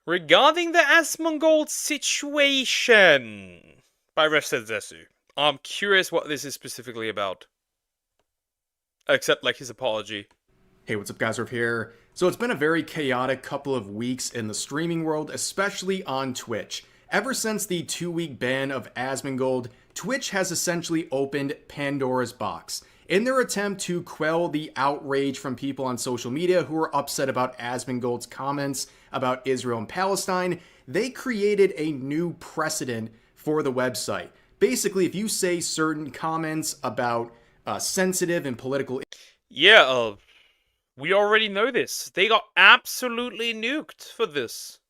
Regarding the Asmongold situation by Refsetzesu, I'm curious what this is specifically about. Except, like, his apology. Hey, what's up, guys? Riff here. So it's been a very chaotic couple of weeks in the streaming world, especially on Twitch. Ever since the 2-week ban of Asmongold, Twitch has essentially opened Pandora's box. In their attempt to quell the outrage from people on social media who are upset about Asmongold's comments about Israel and Palestine, they created a new precedent for the website. Basically, if you say certain comments about sensitive and political... Yeah, we already know this. They got absolutely nuked for this.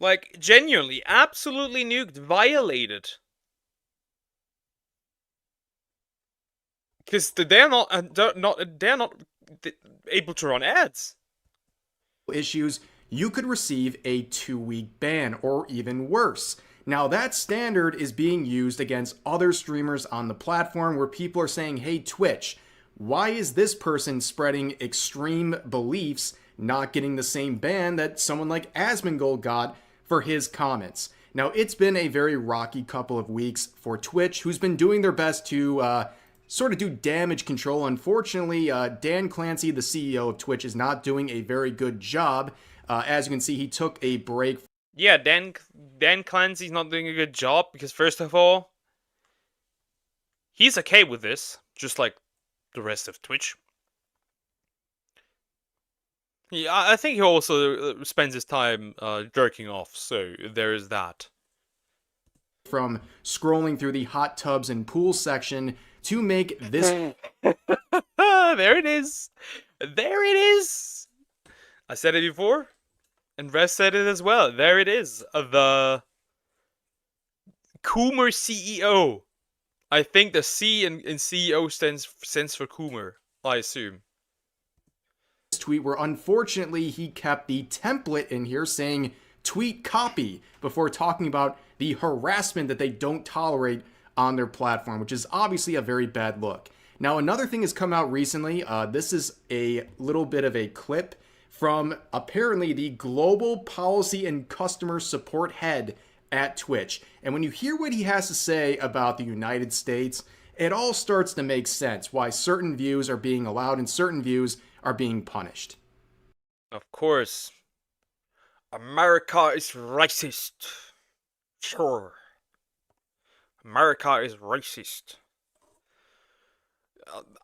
Like, genuinely, absolutely nuked, violated. Because they're not able to run ads. Issues, you could receive a 2-week ban, or even worse. Now, that standard is being used against other streamers on the platform where people are saying, hey, Twitch, why is this person spreading extreme beliefs not getting the same ban that someone like Asmongold got for his comments? Now, it's been a very rocky couple of weeks for Twitch, who's been doing their best to sort of do damage control. Unfortunately, Dan Clancy, the CEO of Twitch, is not doing a very good job. As you can see, he took a break. Yeah, Dan Clancy's not doing a good job because, first of all, he's okay with this, just like the rest of Twitch. Yeah, I think he also spends his time jerking off, so there is that. From scrolling through the hot tubs and pool section to make this... There it is! There it is! I said it before, and Res said it as well. There it is. The Coomer CEO. I think the C in CEO stands for Coomer, I assume. Tweet where unfortunately he kept the template in here saying tweet copy before talking about the harassment that they don't tolerate on their platform, which is obviously a very bad look. Now, another thing has come out recently. This is a little bit of a clip from apparently the global policy and customer support head at Twitch. And when you hear what he has to say about the United States, it all starts to make sense why certain views are being allowed and certain views are being punished. Of course. America is racist. Sure. America is racist.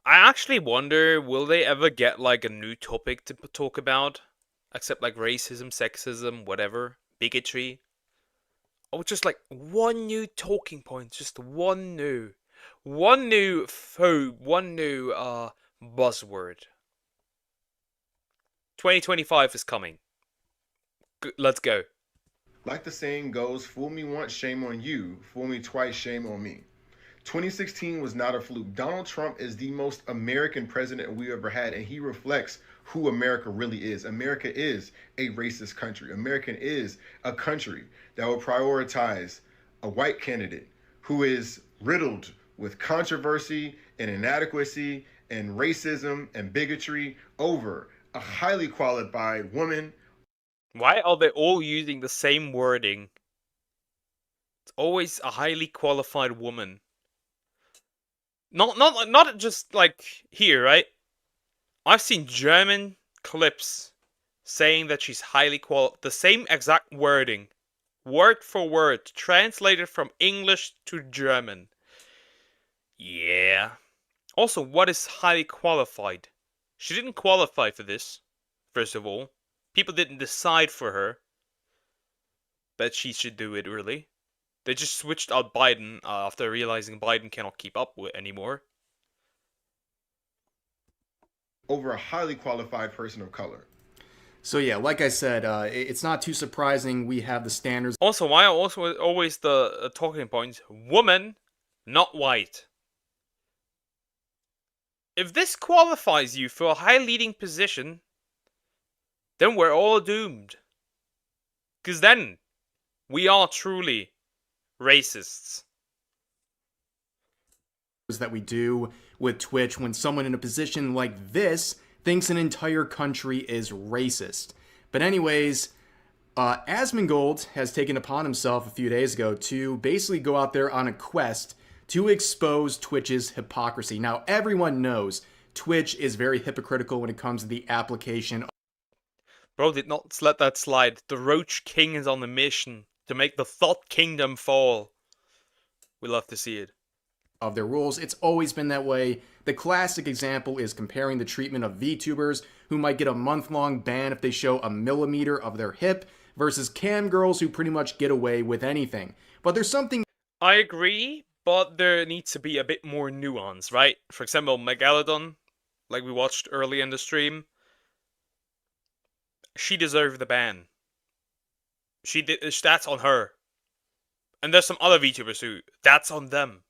I actually wonder, will they ever get like a new topic to talk about? Except like racism, sexism, whatever, bigotry. Or just like one new talking point, just one new buzzword. 2025 is coming. Let's go. Like the saying goes, fool me once, shame on you. Fool me twice, shame on me. 2016 was not a fluke. Donald Trump is the most American president we ever had, and he reflects who America really is. America is a racist country. America is a country that will prioritize a white candidate who is riddled with controversy and inadequacy and racism and bigotry over a highly qualified woman. Why are they all using the same wording? It's always a highly qualified woman. Not just like here, right? I've seen German clips saying that she's highly the same exact wording, word for word, translated from English to German. Yeah. Also, what is highly qualified? She didn't qualify for this, first of all. People didn't decide for her that she should do it, really. They just switched out Biden after realizing Biden cannot keep up with anymore. Over a highly qualified person of color. So yeah, like I said, it's not too surprising we have the standards. Also, why are also always the talking points? Woman, not white. If this qualifies you for a high leading position, then we're all doomed. Because then, we are truly racists. That we do with Twitch when someone in a position like this thinks an entire country is racist. But anyways, Asmongold has taken upon himself a few days ago to basically go out there on a quest to expose Twitch's hypocrisy. Now, everyone knows Twitch is very hypocritical when it comes to the application. Bro did not let that slide. The Roach King is on a mission to make the Thought Kingdom fall. We love to see it. Of their rules. It's always been that way. The classic example is comparing the treatment of VTubers who might get a month-long ban if they show a millimeter of their hip versus cam girls who pretty much get away with anything. But there's something... I agree, but there needs to be a bit more nuance, right? For example, Megalodon, like we watched early in the stream, she deserved the ban. She did. That's on her. And there's some other VTubers who, that's on them.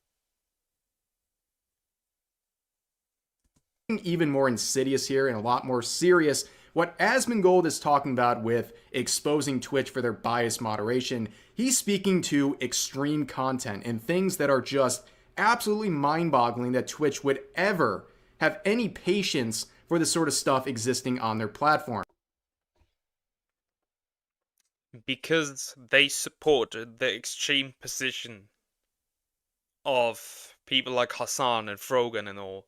Even more insidious here and a lot more serious. What Asmongold is talking about with exposing Twitch for their bias moderation, he's speaking to extreme content and things that are just absolutely mind-boggling that Twitch would ever have any patience for the sort of stuff existing on their platform. Because they supported the extreme position of people like Hasan and Frogan and all.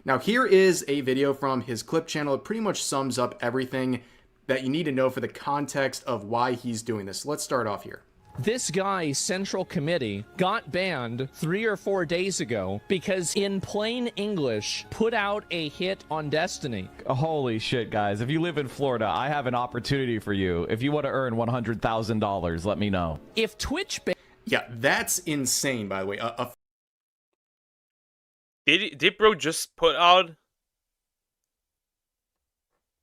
Now here is a video from his clip channel. It pretty much sums up everything that you need to know for the context of why he's doing this. Let's start off here. This guy's central committee got banned 3 or 4 days ago because, in plain English, put out a hit on Destiny. Holy shit, guys. If you live in Florida, I have an opportunity for you. If you want to earn $100,000, let me know. If Twitch... Yeah, that's insane, by the way. Did bro just put out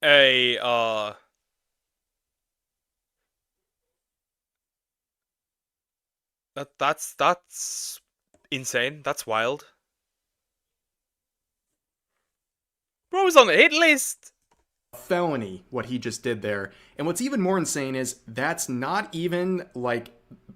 a that's insane. That's wild. Bro's on the hit list. Felony, what he just did there. And what's even more insane is that's not even like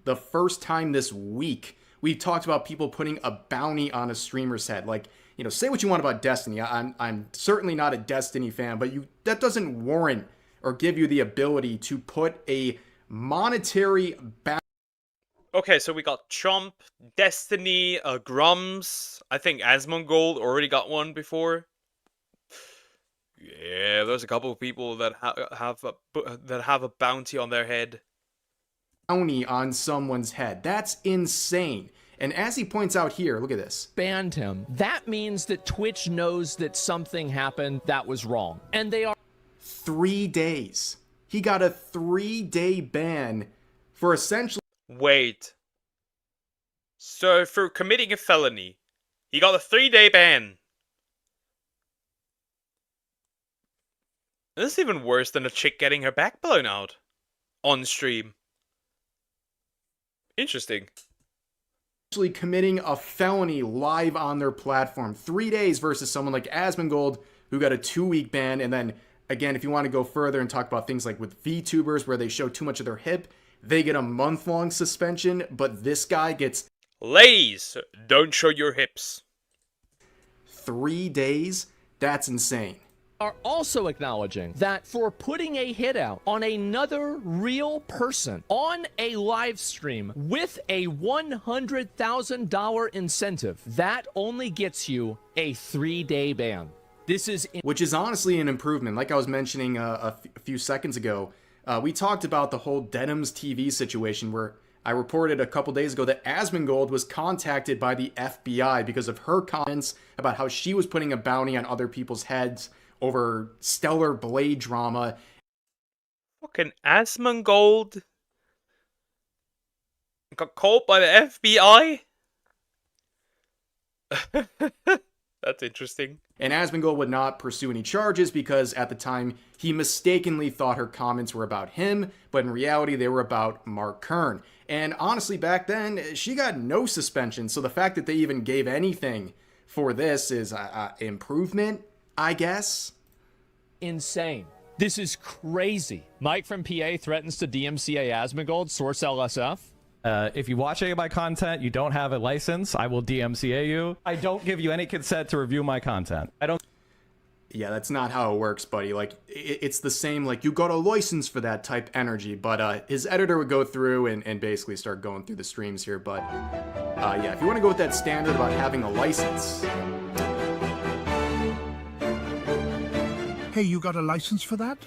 the first time this week we've talked about people putting a bounty on a streamer's head. Like, you know, say what you want about Destiny. I'm certainly not a Destiny fan, but that doesn't warrant or give you the ability to put a monetary bounty. Okay, so we got Chomp, Destiny, Grums. I think Asmongold already got one before. Yeah, there's a couple of people that have a bounty on their head. Bounty on someone's head. That's insane. And as he points out here, look at this. Banned him. That means that Twitch knows that something happened that was wrong. And they are... 3 days. He got a 3-day ban for essentially... Wait. So for committing a felony, he got a 3-day ban. This is even worse than a chick getting her back blown out on stream. Interesting. Actually committing a felony live on their platform. 3 days versus someone like Asmongold who got a 2-week ban. And then again, if you want to go further and talk about things like with VTubers where they show too much of their hip, they get a month-long suspension, but this guy gets... Ladies, don't show your hips. 3 days? That's insane. Are also acknowledging that for putting a hit out on another real person on a live stream with a $100,000 incentive, that only gets you a 3-day ban. This is... Which is honestly an improvement. Like I was mentioning a few seconds ago, we talked about the whole Denim's TV situation where I reported a couple days ago that Asmongold was contacted by the FBI because of her comments about how she was putting a bounty on other people's heads over Stellar Blade drama. Fucking Asmongold got caught by the FBI? That's interesting. And Asmongold would not pursue any charges because at the time he mistakenly thought her comments were about him, but in reality they were about Mark Kern. And honestly, back then she got no suspension, so the fact that they even gave anything for this is improvement, I guess. Insane. This is crazy. Mike from PA threatens to DMCA Asmongold, source LSF. If you watch any of my content, you don't have a license, I will DMCA you. I don't give you any consent to review my content. I don't... Yeah, that's not how it works, buddy. Like, it's the same, like, you got a license for that type energy. But his editor would go through and basically start going through the streams here. But yeah, if you want to go with that standard about having a license. Hey, you got a license for that?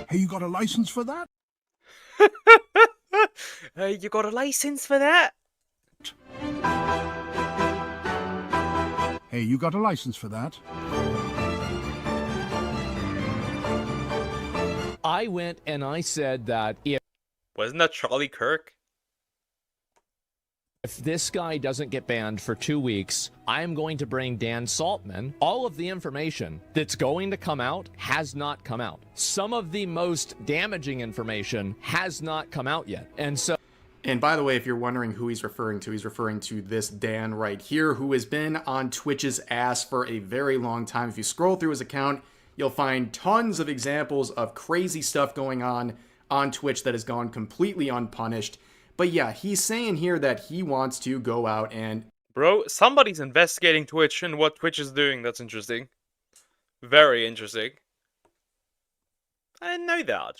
Hey, you got a license for that? You got a license for that? Hey, you got a license for that? I went and I said that Wasn't that Charlie Kirk? if this guy doesn't get banned for 2 weeks, I am going to bring Dan Saltman. All of the information that's going to come out has not come out. Some of the most damaging information has not come out yet. And by the way, if you're wondering who he's referring to this Dan right here, who has been on Twitch's ass for a very long time. If you scroll through his account, you'll find tons of examples of crazy stuff going on Twitch that has gone completely unpunished. But yeah, he's saying here that he wants to go out and... Bro, somebody's investigating Twitch and what Twitch is doing. That's interesting. Very interesting. I didn't know that.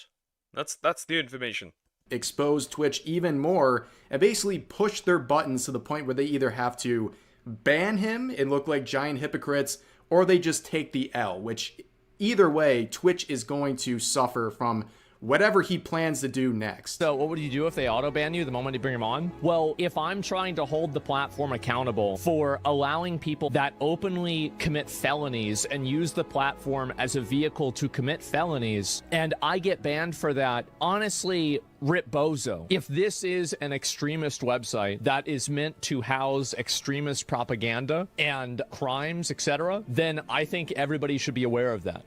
That's new information. expose Twitch even more and basically push their buttons to the point where they either have to ban him and look like giant hypocrites, or they just take the L, which either way, Twitch is going to suffer from whatever he plans to do next. So what would you do if they auto-ban you the moment you bring them on? Well, if I'm trying to hold the platform accountable for allowing people that openly commit felonies and use the platform as a vehicle to commit felonies, and I get banned for that, honestly, rip bozo. If this is an extremist website that is meant to house extremist propaganda and crimes, etc., then I think everybody should be aware of that.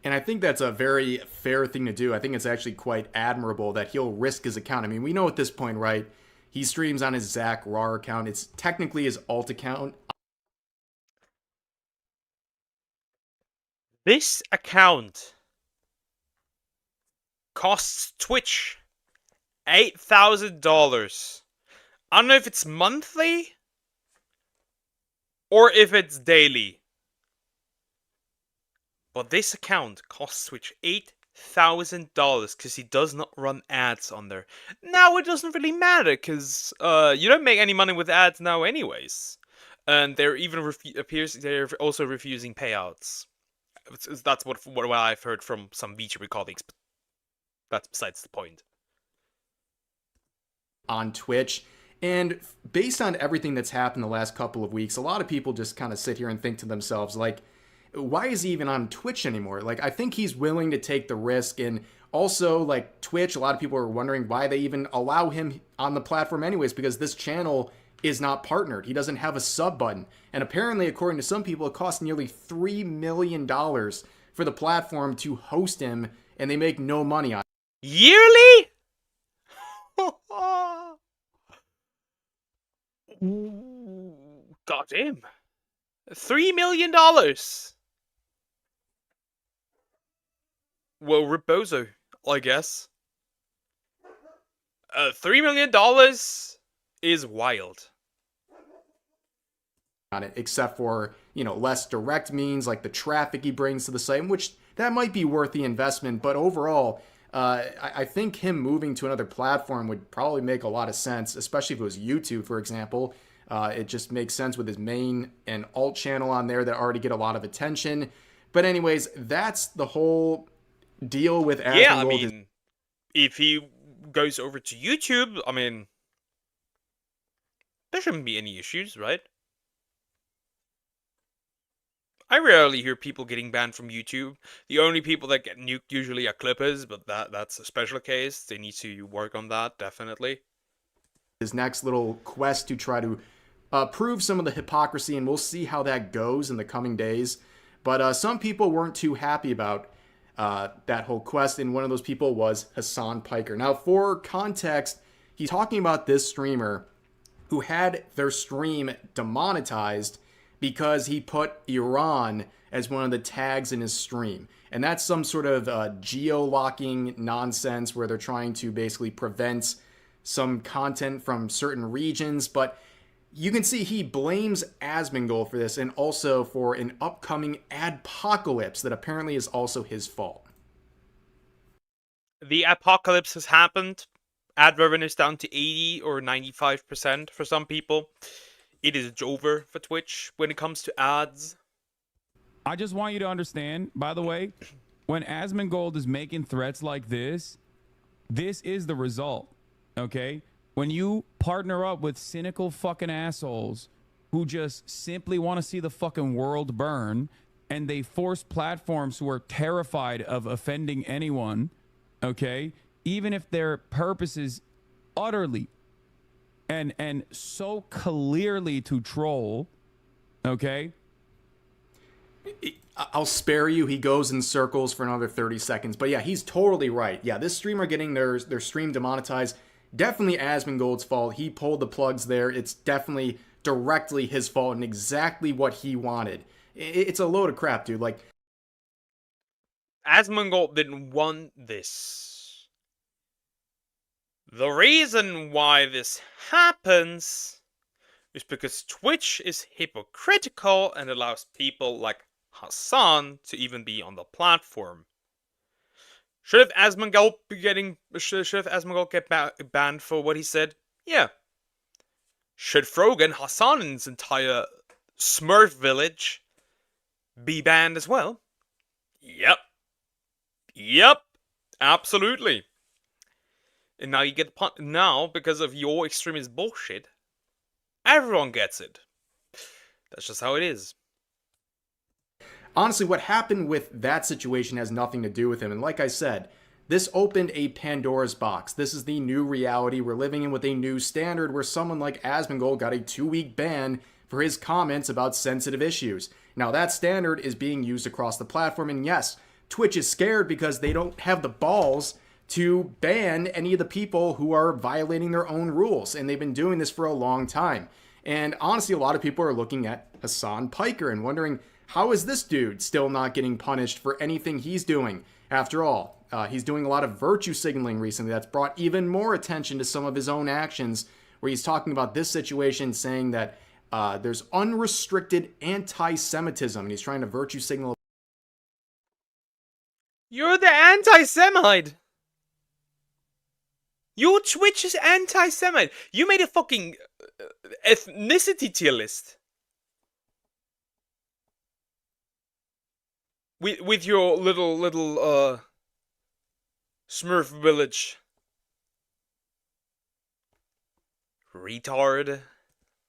And I think that's a very fair thing to do. I think it's actually quite admirable that he'll risk his account. I mean, we know at this point, right? He streams on his Zach Rar account. It's technically his alt account. This account costs Twitch $8,000. I don't know if it's monthly or if it's daily. But this account costs Twitch $8,000 because he does not run ads on there. Now it doesn't really matter because you don't make any money with ads now anyways. And they're even they're also refusing payouts. That's what I've heard from some VTuber colleagues, but that's besides the point. On Twitch. And based on everything that's happened the last couple of weeks, a lot of people just kind of sit here and think to themselves, like, why is he even on Twitch anymore? Like, I think he's willing to take the risk. And also, like, Twitch, a lot of people are wondering why they even allow him on the platform anyways, because this channel is not partnered. He doesn't have a sub button. And apparently, according to some people, it costs nearly $3 million for the platform to host him, and they make no money on it. Yearly? God damn. $3 million. Well, Rebozo, I guess. $3 million is wild. On it, except for, you know, less direct means like the traffic he brings to the site, which that might be worth the investment. But overall, I think him moving to another platform would probably make a lot of sense, especially if it was YouTube, for example. It just makes sense with his main and alt channel on there that already get a lot of attention. But anyways, that's the whole deal with Asmongold. Yeah, I mean, if he goes over to YouTube, I mean, there shouldn't be any issues, right? I rarely hear people getting banned from YouTube. The only people that get nuked usually are clippers, but that's a special case. They need to work on that, definitely. His next little quest to try to prove some of the hypocrisy, and we'll see how that goes in the coming days. But some people weren't too happy about that whole quest, and one of those people was Hasan Piker. Now, for context, he's talking about this streamer who had their stream demonetized because he put Iran as one of the tags in his stream. And that's some sort of geo-locking nonsense where they're trying to basically prevent some content from certain regions. But You can see he blames Asmongold for this and also for an upcoming adpocalypse that apparently is also his fault. The apocalypse has happened. Ad revenue is down to 80 or 95% for some people. It is over for Twitch when it comes to ads. I just want you to understand, by the way, when Asmongold is making threats like this is the result, okay? When you partner up with cynical fucking assholes who just simply want to see the fucking world burn, and they force platforms who are terrified of offending anyone, okay, even if their purpose is utterly and so clearly to troll, okay? I'll spare you. He goes in circles for another 30 seconds. But yeah, he's totally right. Yeah, this streamer getting their stream demonetized, definitely Asmongold's fault. He pulled the plugs there. It's definitely directly his fault and exactly what he wanted. It's a load of crap, dude. Like, Asmongold didn't want this. The reason why this happens is because Twitch is hypocritical and allows people like Hasan to even be on the platform. Should Asmongold get banned for what he said? Yeah. Should Frogan, Hasan, and his entire Smurf village be banned as well? Yep. Yep. Absolutely. And now you get now, because of your extremist bullshit, everyone gets it. That's just how it is. honestly, what happened with that situation has nothing to do with him. And like I said, this opened a Pandora's box. This is the new reality we're living in with a new standard where someone like Asmongold got a 2-week ban for his comments about sensitive issues. Now that standard is being used across the platform, and yes, Twitch is scared because they don't have the balls to ban any of the people who are violating their own rules, and they've been doing this for a long time. And honestly, a lot of people are looking at Hasan Piker and wondering, how is this dude still not getting punished for anything he's doing? After all, he's doing a lot of virtue signaling recently that's brought even more attention to some of his own actions, where he's talking about this situation, saying that there's unrestricted anti-Semitism, and he's trying to virtue signal. You're the anti-Semite! Your Twitch is anti-Semite! You made a fucking ethnicity tier list. With your little Smurf village. Retard.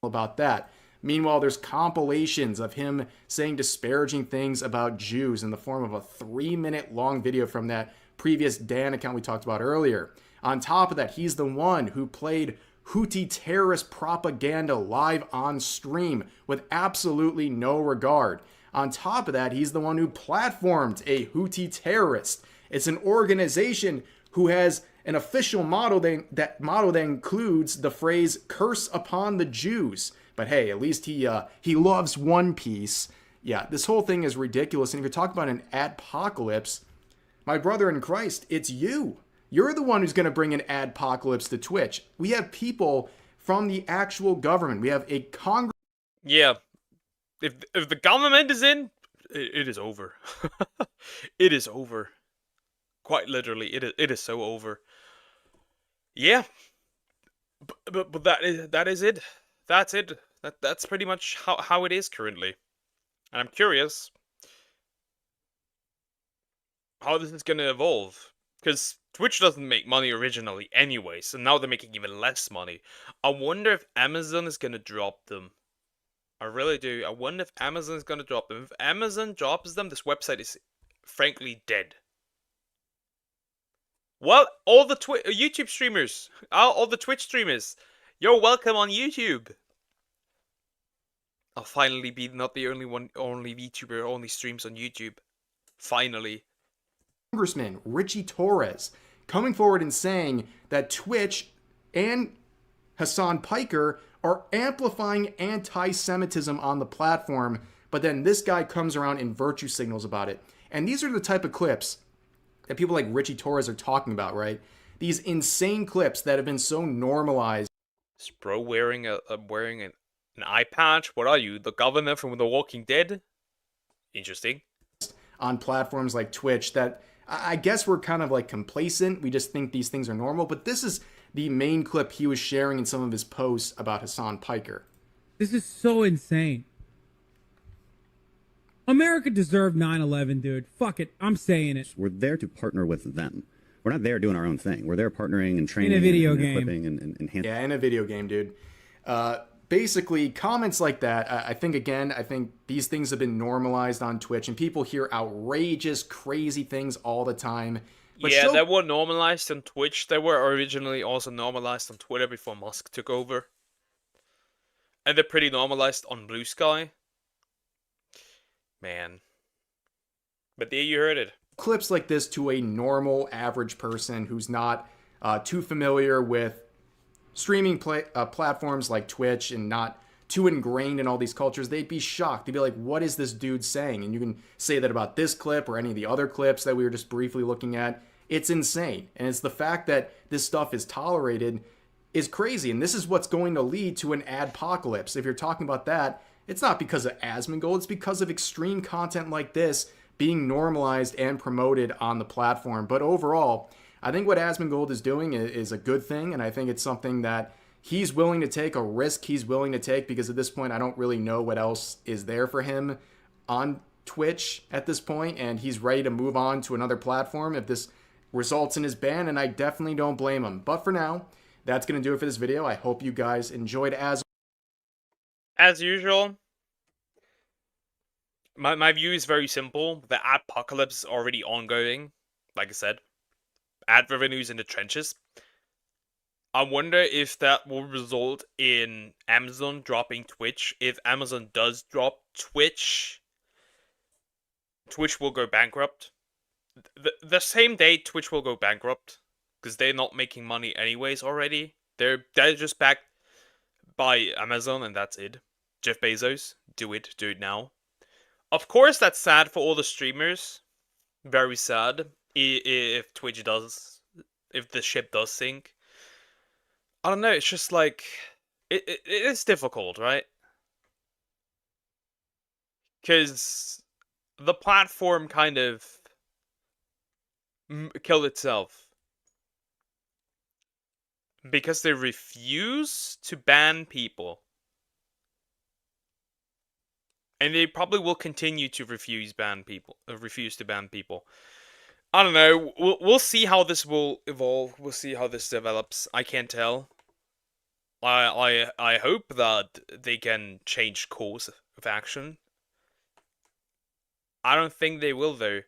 About that. Meanwhile, there's compilations of him saying disparaging things about Jews in the form of a 3-minute long video from that previous Dan account we talked about earlier. On top of that, he's the one who played Houthi terrorist propaganda live on stream with absolutely no regard. On top of that, he's the one who platformed a Houthi terrorist. It's an organization who has an official motto that includes the phrase "curse upon the Jews." But hey, at least he loves One Piece. Yeah, this whole thing is ridiculous. And if you're talking about an adpocalypse, my brother in Christ, it's you. You're the one who's going to bring an adpocalypse to Twitch. We have people from the actual government. We have a Congress. Yeah. If the government is in, it is over. It is over. Quite literally, it is so over. Yeah. But that is it. That's it. That's pretty much how it is currently. And I'm curious how this is going to evolve. Because Twitch doesn't make money originally anyway, so now they're making even less money. I wonder if Amazon is going to drop them. I really do. I wonder if Amazon is going to drop them. If Amazon drops them, this website is frankly dead. Well, all the YouTube streamers, all the Twitch streamers, you're welcome on YouTube. I'll finally be not the only VTuber who only streams on YouTube. Finally. Congressman Richie Torres coming forward and saying that Twitch and Hasan Piker are amplifying anti-Semitism on the platform, but then this guy comes around and virtue signals about it. And these are the type of clips that people like Richie Torres are talking about, right? These insane clips that have been so normalized. Is bro wearing An eye patch? What are you? The governor from The Walking Dead? Interesting. On platforms like Twitch that I guess we're kind of like complacent. We just think these things are normal. But this is the main clip he was sharing in some of his posts about Hasan Piker. This is so insane. America deserved 9/11, dude. Fuck it. I'm saying it. We're there to partner with them. We're not there doing our own thing. We're there partnering and training in a video and game. Equipping and enhancing. Yeah, in a video game, dude. Basically, comments like that, I think these things have been normalized on Twitch, and people hear outrageous, crazy things all the time. But yeah, they were normalized on Twitch. They were originally also normalized on Twitter before Musk took over. And they're pretty normalized on Blue Sky. Man. But there you heard it. Clips like this to a normal, average person who's not too familiar with streaming platforms like Twitch and not too ingrained in all these cultures, they'd be shocked. They'd be like, what is this dude saying? And you can say that about this clip or any of the other clips that we were just briefly looking at. It's insane. And it's the fact that this stuff is tolerated is crazy. And this is what's going to lead to an adpocalypse. If you're talking about that, it's not because of Asmongold. It's because of extreme content like this being normalized and promoted on the platform. But overall, I think what Asmongold is doing is a good thing, and I think it's something that he's willing to take, a risk he's willing to take, because at this point I don't really know what else is there for him on Twitch at this point, and he's ready to move on to another platform if this results in his ban, and I definitely don't blame him. But for now, that's going to do it for this video. I hope you guys enjoyed as usual. My view is very simple. The adpocalypse is already ongoing, like I said. Ad revenues in the trenches. I wonder if that will result in Amazon dropping Twitch. If Amazon does drop Twitch, Twitch will go bankrupt. The same day Twitch will go bankrupt, because they're not making money anyways already. They're just backed by Amazon, and that's it. Jeff Bezos, do it now. Of course, that's sad for all the streamers. Very sad. If Twitch does, if the ship does sink. I don't know, it's just like, it is difficult, right? Because the platform kind of killed itself. Because they refuse to ban people. And they probably will continue to refuse to ban people. I don't know. We'll see how this will evolve. We'll see how this develops. I can't tell. I hope that they can change course of action. I don't think they will, though.